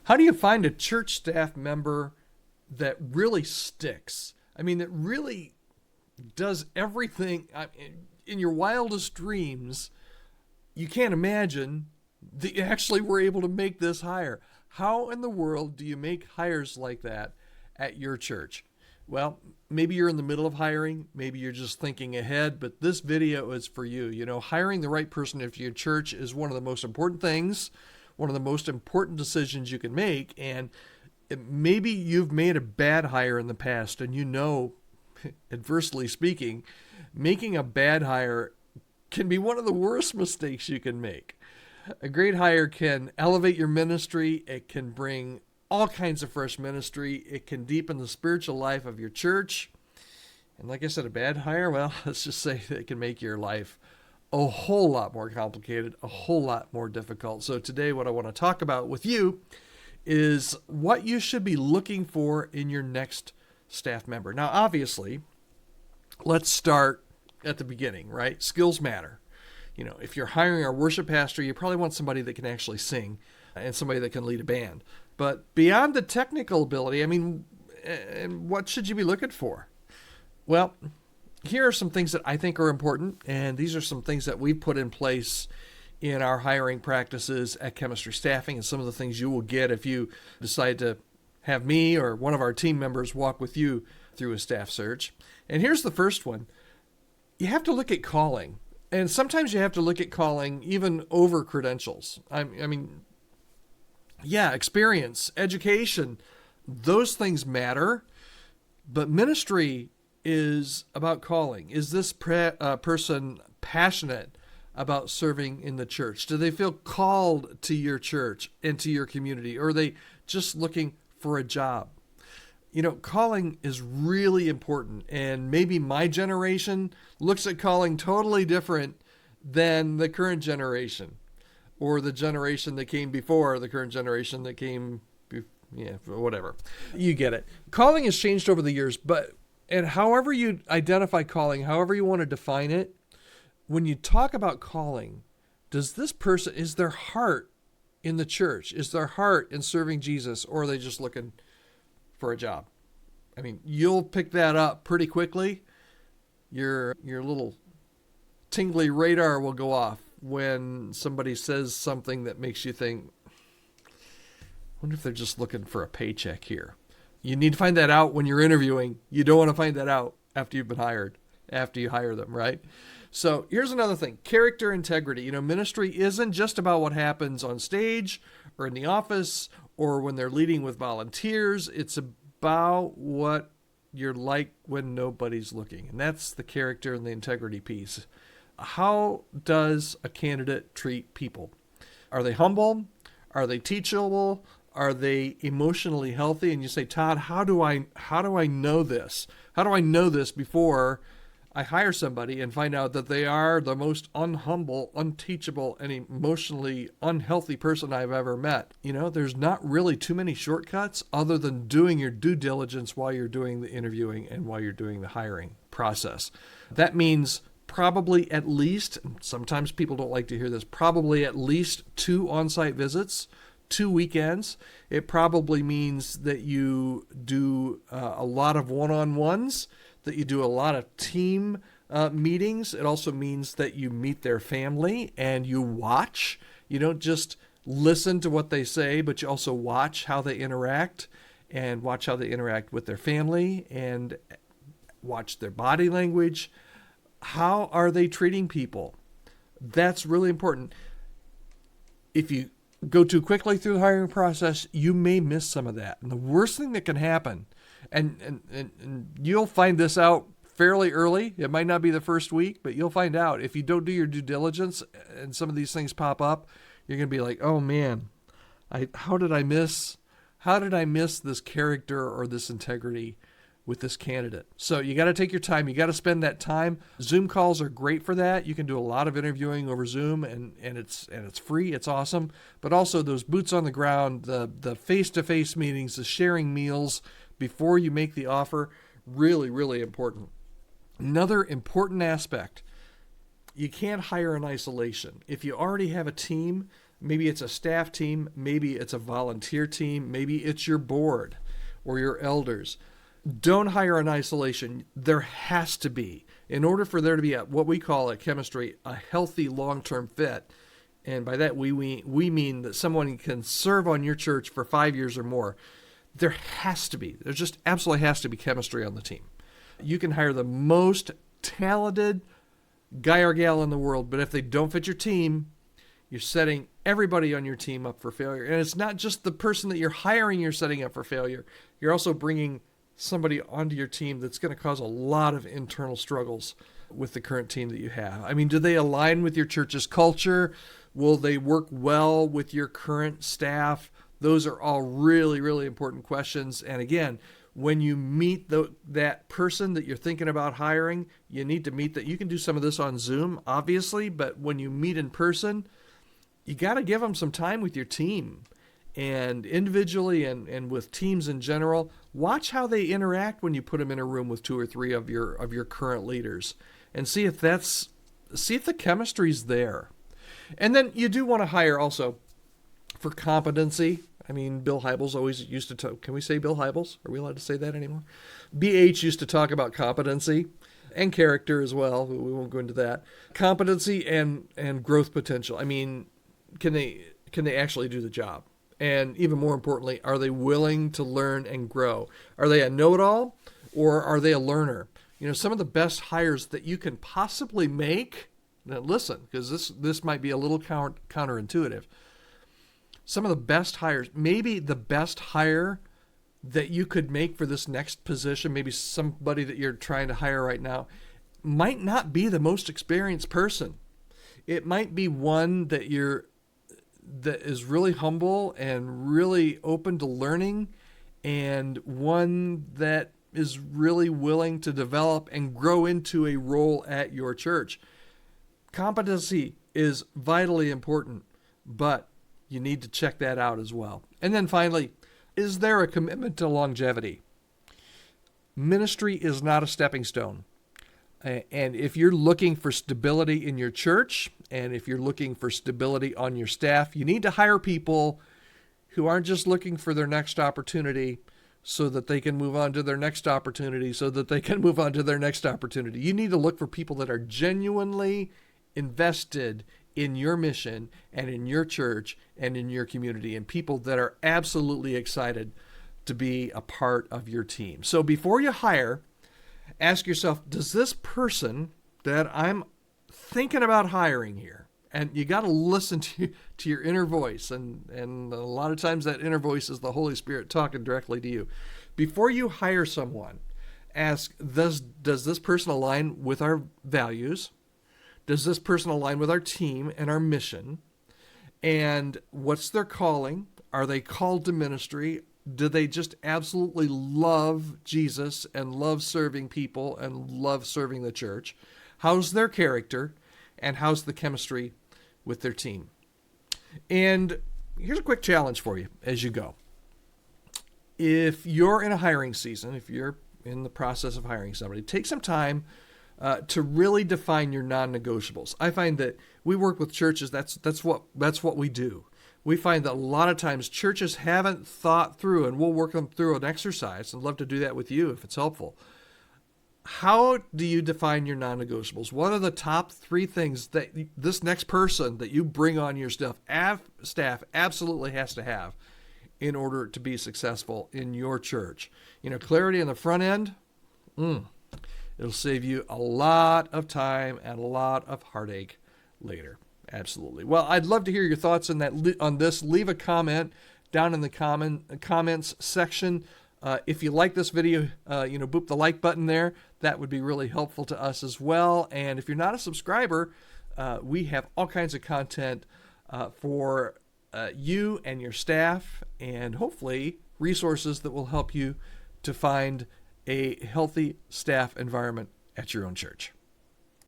How do you find a church staff member that really sticks? I mean, that really does everything in your wildest dreams. You can't imagine that you actually were able to make this hire. How in the world do you make hires like that at your church? Well, maybe you're in the middle of hiring. Maybe you're just thinking ahead, but this video is for you. You know, hiring the right person into your church is one of the most important things, one of the most important decisions you can make. And maybe you've made a bad hire in the past, and you know, adversely speaking, making a bad hire can be one of the worst mistakes you can make. A great hire can elevate your ministry. It can bring all kinds of fresh ministry. It can deepen the spiritual life of your church. And like I said, a bad hire, well, let's just say it can make your life a whole lot more complicated, a whole lot more difficult. So today, what I want to talk about with you is what you should be looking for in your next staff member. Now, obviously, let's start at the beginning, right? Skills matter. You know, if you're hiring a worship pastor, you probably want somebody that can actually sing and somebody that can lead a band. But beyond the technical ability, I mean, and what should you be looking for? Well, here are some things that I think are important, and these are some things that we've put in place in our hiring practices at Chemistry Staffing, and some of the things you will get if you decide to have me or one of our team members walk with you through a staff search. And here's the first one. You have to look at calling. And sometimes you have to look at calling even over credentials. I mean, yeah, experience, education, those things matter. But ministry is about calling. Is this person passionate about serving in the church? Do they feel called to your church and to your community? Or are they just looking for a job? You know, calling is really important, and maybe my generation looks at calling totally different than the current generation, or the generation that came before the current generation that came, whatever. You get it. Calling has changed over the years, and however you identify calling, however you want to define it, when you talk about calling, is their heart in the church? Is their heart in serving Jesus, or are they just looking for a job? I mean, you'll pick that up pretty quickly. Your little tingly radar will go off when somebody says something that makes you think, I wonder if they're just looking for a paycheck here. You need to find that out when you're interviewing. You don't want to find that out after you've been hired, after you hire them, right? So here's another thing, character integrity. You know, ministry isn't just about what happens on stage or in the office or when they're leading with volunteers. It's about what you're like when nobody's looking. And that's the character and the integrity piece. How does a candidate treat people? Are they humble? Are they teachable? Are they emotionally healthy? And you say, Todd, how do I know this? How do I know this before I hire somebody and find out that they are the most unhumble, unteachable, and emotionally unhealthy person I've ever met? You know, there's not really too many shortcuts other than doing your due diligence while you're doing the interviewing and while you're doing the hiring process. That means probably at least, sometimes people don't like to hear this, probably at least 2 on-site visits, 2 weekends. It probably means that you do a lot of one-on-ones, that you do a lot of team meetings. It also means that you meet their family and you watch. You don't just listen to what they say, but you also watch how they interact and watch how they interact with their family and watch their body language. How are they treating people? That's really important. If you go too quickly through the hiring process, you may miss some of that. And the worst thing that can happen, and you'll find this out fairly early. It might not be the first week, but you'll find out. If you don't do your due diligence and some of these things pop up, you're going to be like, oh man, how did I miss this character or this integrity with this candidate? So you got to take your time. You got to spend that time. Zoom calls are great for that. You can do a lot of interviewing over Zoom, and it's free. It's awesome. But also those boots on the ground, the face-to-face meetings, the sharing meals before you make the offer, really, really important. Another important aspect, you can't hire in isolation. If you already have a team, Maybe it's a staff team, maybe it's a volunteer team, maybe it's your board or your elders. Don't hire in isolation. There has to be, in order for there to be what we call at Chemistry, a healthy long-term fit. And by that we mean that someone can serve on your church for 5 years or more. There just absolutely has to be chemistry on the team. You can hire the most talented guy or gal in the world, but if they don't fit your team, you're setting everybody on your team up for failure. And it's not just the person that you're hiring you're setting up for failure. You're also bringing somebody onto your team that's going to cause a lot of internal struggles with the current team that you have. I mean, do they align with your church's culture? Will they work well with your current staff? Those are all really, really important questions. And again, when you meet that person that you're thinking about hiring, you need to meet that. You can do some of this on Zoom, obviously, but when you meet in person, you got to give them some time with your team. And individually and with teams in general, watch how they interact when you put them in a room with 2 or 3 of your current leaders, and see if the chemistry's there. And then you do want to hire also for competency. I mean, Bill Hybels always used to talk. Can we say Bill Hybels? Are we allowed to say that anymore? BH used to talk about competency and character as well. We won't go into that. Competency and growth potential. I mean, can they actually do the job? And even more importantly, are they willing to learn and grow? Are they a know-it-all, or are they a learner? You know, some of the best hires that you can possibly make, now listen, because this might be a little counterintuitive. Some of the best hires, maybe the best hire that you could make for this next position, maybe somebody that you're trying to hire right now, might not be the most experienced person. It might be one that is really humble and really open to learning, and one that is really willing to develop and grow into a role at your church. Competency is vitally important, but you need to check that out as well. And then finally, is there a commitment to longevity? Ministry is not a stepping stone. And if you're looking for stability in your church, and if you're looking for stability on your staff, you need to hire people who aren't just looking for their next opportunity so that they can move on to their next opportunity, so that they can move on to their next opportunity. You need to look for people that are genuinely invested in your mission and in your church and in your community, and people that are absolutely excited to be a part of your team. So before you hire, ask yourself, does this person that I'm thinking about hiring here, and you got to listen to your inner voice, and a lot of times that inner voice is the Holy Spirit talking directly to you. Before you hire someone, ask, does this person align with our values? Does this person align with our team and our mission? And what's their calling? Are they called to ministry? Do they just absolutely love Jesus and love serving people and love serving the church? How's their character? And how's the chemistry with their team? And here's a quick challenge for you as you go. If you're in a hiring season, if you're in the process of hiring somebody, take some time to really define your non-negotiables. I find that we work with churches. That's what we do. We find that a lot of times churches haven't thought through, and we'll work them through an exercise. I'd love to do that with you if it's helpful. How do you define your non-negotiables? What are the top 3 things that this next person that you bring on your staff absolutely has to have in order to be successful in your church? You know, clarity on the front end, it'll save you a lot of time and a lot of heartache later. Absolutely. Well, I'd love to hear your thoughts on this. Leave a comment down in the comments section. If you like this video, boop the like button there. That would be really helpful to us as well. And if you're not a subscriber, we have all kinds of content for you and your staff, and hopefully resources that will help you to find a healthy staff environment at your own church.